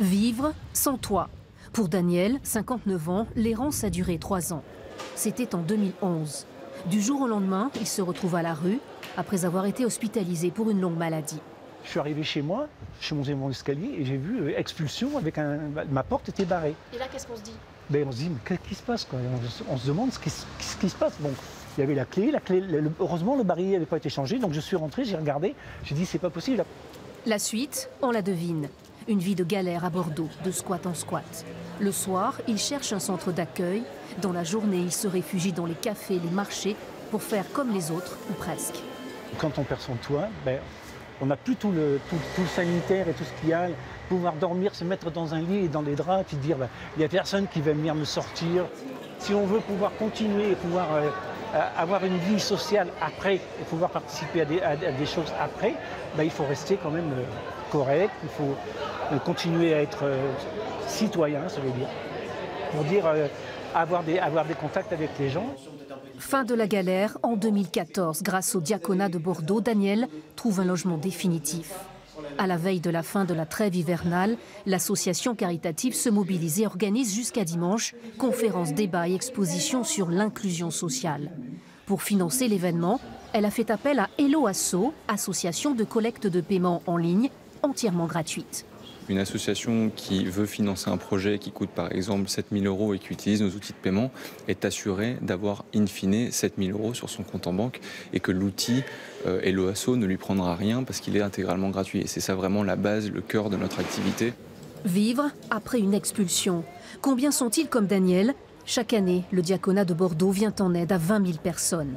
Vivre sans toit. Pour Daniel, 59 ans, l'errance a duré 3 ans. C'était en 2011. Du jour au lendemain, il se retrouve à la rue après avoir été hospitalisé pour une longue maladie. Je suis arrivé chez moi, je suis monté mon escalier et j'ai vu expulsion avec ma porte était barrée. Et là, qu'est-ce qu'on se dit? On se dit, mais qu'est-ce qui se passe quoi? On se demande ce qui se passe. Bon, il y avait la clé, heureusement le barillet n'avait pas été changé, donc je suis rentré, j'ai regardé, j'ai dit c'est pas possible. La suite, on la devine. Une vie de galère à Bordeaux, de squat en squat. Le soir, il cherche un centre d'accueil. Dans la journée, il se réfugie dans les cafés, les marchés, pour faire comme les autres, ou presque. Quand on perd son toit, on n'a plus tout le sanitaire et tout ce qu'il y a. Pouvoir dormir, se mettre dans un lit et dans les draps, puis dire il n'y a personne qui va venir me sortir. Si on veut pouvoir continuer et pouvoir avoir une vie sociale après et pouvoir participer à des choses après, il faut rester quand même correct, il faut continuer à être citoyen, ça veut dire, pour dire avoir des contacts avec les gens. Fin de la galère, en 2014, grâce au diaconat de Bordeaux, Daniel trouve un logement définitif. À la veille de la fin de la trêve hivernale, l'association caritative se mobilise et organise jusqu'à dimanche conférences, débats et expositions sur l'inclusion sociale. Pour financer l'événement, elle a fait appel à Hello Asso, association de collecte de paiement en ligne, entièrement gratuite. Une association qui veut financer un projet qui coûte par exemple 7 000 € et qui utilise nos outils de paiement est assurée d'avoir in fine 7 000 € sur son compte en banque et que l'outil Hello Asso ne lui prendra rien parce qu'il est intégralement gratuit. Et c'est ça vraiment la base, le cœur de notre activité. Vivre après une expulsion. Combien sont-ils comme Daniel? Chaque année, le diaconat de Bordeaux vient en aide à 20 000 personnes.